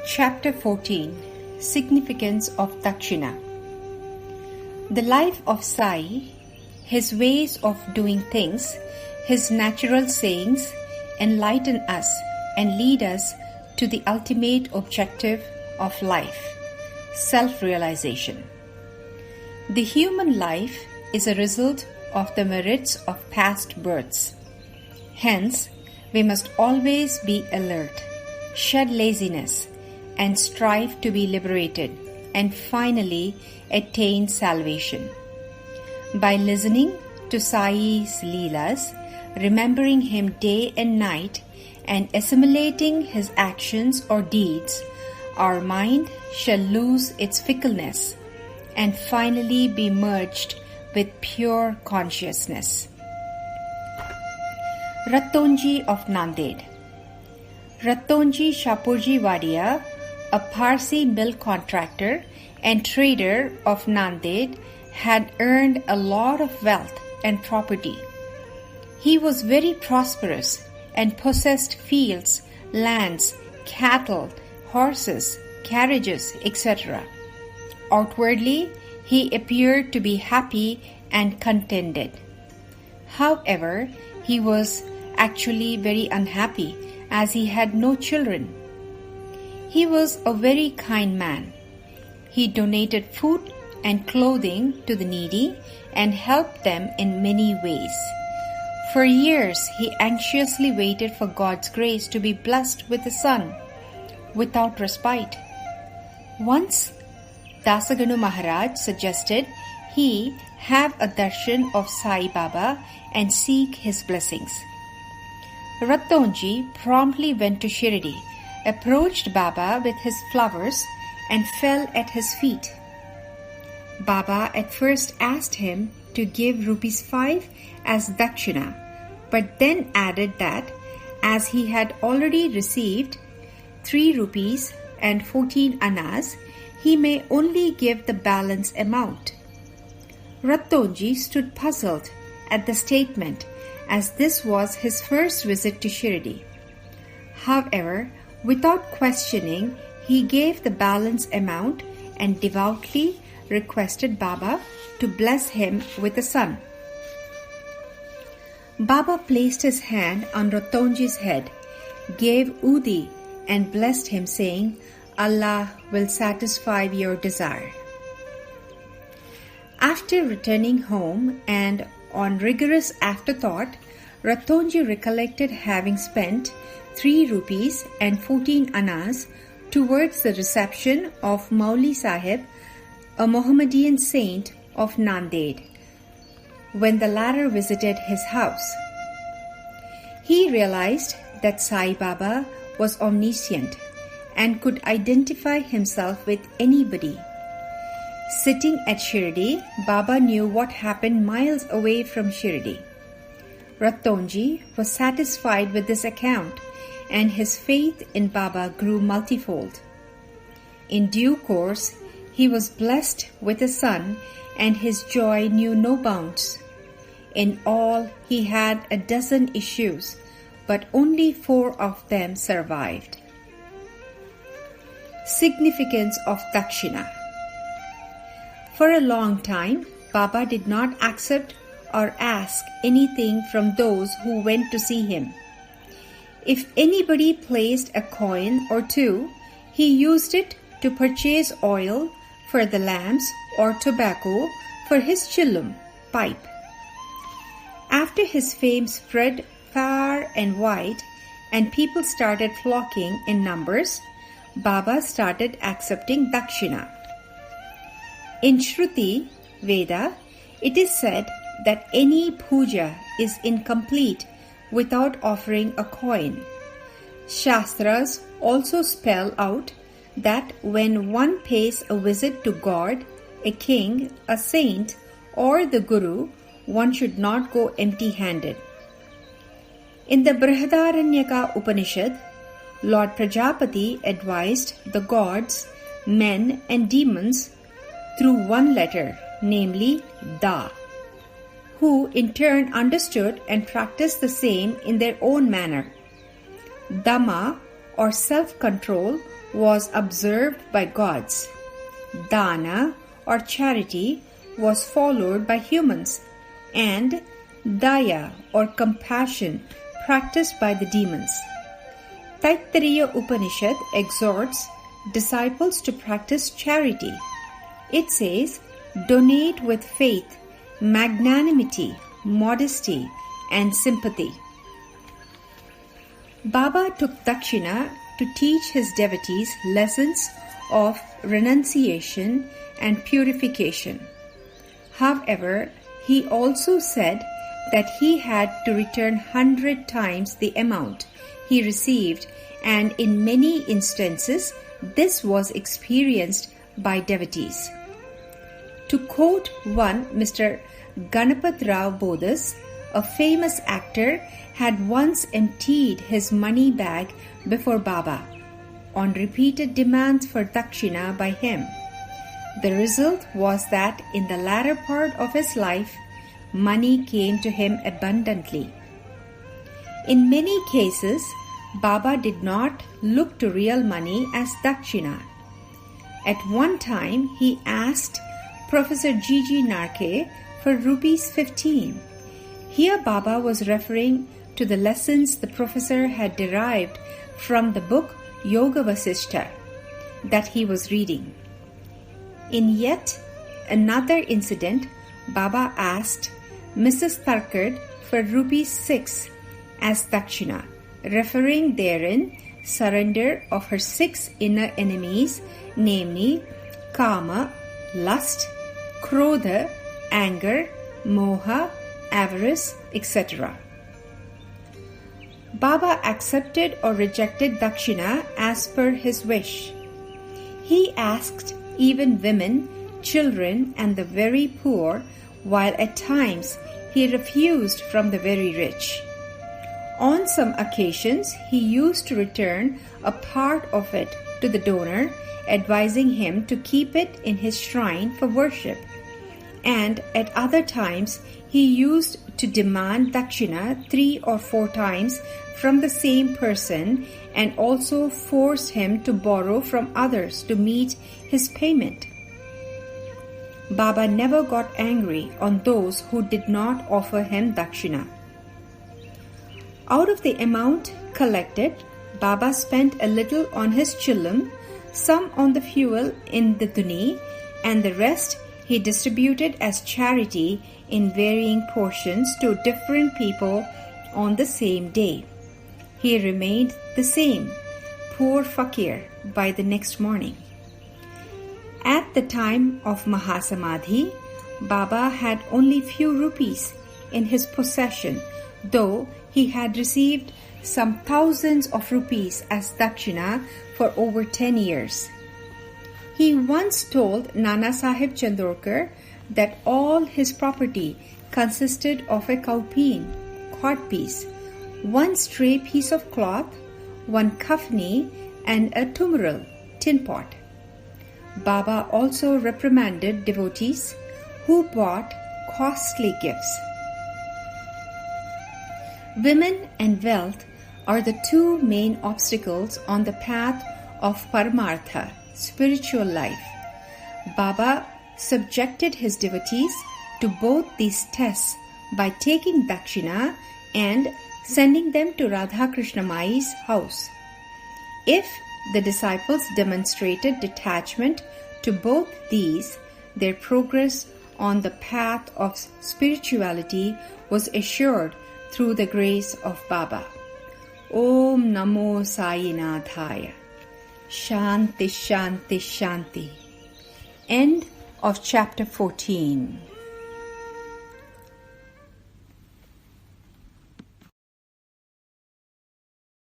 Chapter 14 Significance of Dakshina. The life of Sai, his ways of doing things, his natural sayings enlighten us and lead us to the ultimate objective of life, self-realization. The human life is a result of the merits of past births. Hence, we must always be alert, shed laziness, and strive to be liberated and finally attain salvation. By listening to Sai's Leelas, remembering him day and night, and assimilating his actions or deeds, our mind shall lose its fickleness and finally be merged with pure consciousness. Rattonji of Nanded. Rattonji Shapurji Wadia, a Parsi mill contractor and trader of Nanded, had earned a lot of wealth and property. He was very prosperous and possessed fields, lands, cattle, horses, carriages, etc. Outwardly, he appeared to be happy and contented. However, he was actually very unhappy as he had no children. He was a very kind man. He donated food and clothing to the needy and helped them in many ways. For years, he anxiously waited for God's grace to be blessed with a son, without respite. Once, Dasaganu Maharaj suggested he have a darshan of Sai Baba and seek his blessings. Rattonji promptly went to Shirdi, approached Baba with his flowers and fell at his feet. Baba at first asked him to give ₹5 as dakshina, but then added that as he had already received 3 rupees and 14 annas, he may only give the balance amount. Rattonji stood puzzled at the statement, as this was his first visit to Shirdi. However, without questioning, he gave the balance amount and devoutly requested Baba to bless him with a son. Baba placed his hand on Rattonji's head, gave Udi and blessed him, saying, "Allah will satisfy your desire." After returning home and on rigorous afterthought, Rattonji recollected having spent 3 rupees and 14 annas towards the reception of Mauli Sahib, a Mohammedan saint of Nanded, when the latter visited his house. He realized that Sai Baba was omniscient and could identify himself with anybody. Sitting at Shirdi, Baba knew what happened miles away from Shirdi. Rattonji was satisfied with this account, and his faith in Baba grew multifold. In due course, he was blessed with a son, and his joy knew no bounds. In all, he had a dozen issues, but only 4 of them survived. Significance of Dakshina. For a long time, Baba did not accept or ask anything from those who went to see him. If anybody placed a coin or 2, he used it to purchase oil for the lamps or tobacco for his chillum, pipe. After his fame spread far and wide and people started flocking in numbers, Baba started accepting dakshina. In Shruti Veda, it is said that any puja is incomplete without offering a coin. Shastras also spell out that when one pays a visit to God, a king, a saint, or the Guru, one should not go empty-handed. In the Brihadaranyaka Upanishad, Lord Prajapati advised the gods, men, and demons through one letter, namely Da, who in turn understood and practiced the same in their own manner. Dhamma or self-control was observed by gods. Dana or charity was followed by humans, and daya or compassion practiced by the demons. Taittiriya Upanishad exhorts disciples to practice charity. It says, donate with faith, magnanimity, modesty, and sympathy. Baba took Dakshina to teach his devotees lessons of renunciation and purification. However, he also said that he had to return 100 times the amount he received, and in many instances this was experienced by devotees. To quote one Mr. Ganapat Rao Bodas, a famous actor had once emptied his money bag before Baba on repeated demands for dakshina by him. The result was that in the latter part of his life, money came to him abundantly. In many cases, Baba did not look to real money as dakshina. At one time, he asked Professor G.G. Narke for rupees 15. Here Baba was referring to the lessons the professor had derived from the book Yoga Vasishtha that he was reading. In yet another incident, Baba asked Mrs. Tharkard for rupees 6 as dakshina, referring therein surrender of her 6 inner enemies, namely Kama, lust, Krodha, anger, Moha, avarice, etc. Baba accepted or rejected dakshina as per his wish. He asked even women, children, and the very poor, while at times he refused from the very rich. On some occasions, he used to return a part of it to the donor, advising him to keep it in his shrine for worship. And at other times, he used to demand dakshina 3 or 4 times from the same person, and also forced him to borrow from others to meet his payment. Baba never got angry on those who did not offer him dakshina. Out of the amount collected, Baba spent a little on his chillum, some on the fuel in the dhuni, and the rest he distributed as charity in varying portions to different people on the same day. He remained the same, poor fakir, by the next morning. At the time of Mahasamadhi, Baba had only few rupees in his possession, though he had received some thousands of rupees as dakshina for over 10 years. He once told Nana Sahib Chandorkar that all his property consisted of a kaupeen, codpiece, 1 stray piece of cloth, 1 kafni, and a tumral, tin pot. Baba also reprimanded devotees who bought costly gifts. Women and wealth are the 2 main obstacles on the path of Paramartha, spiritual life. Baba subjected his devotees to both these tests by taking dakshina and sending them to Radha Krishna Mai's house. If the disciples demonstrated detachment to both these, their progress on the path of spirituality was assured through the grace of Baba. Om Namo Sainathaya. Shanti, Shanti, Shanti. End of chapter 14.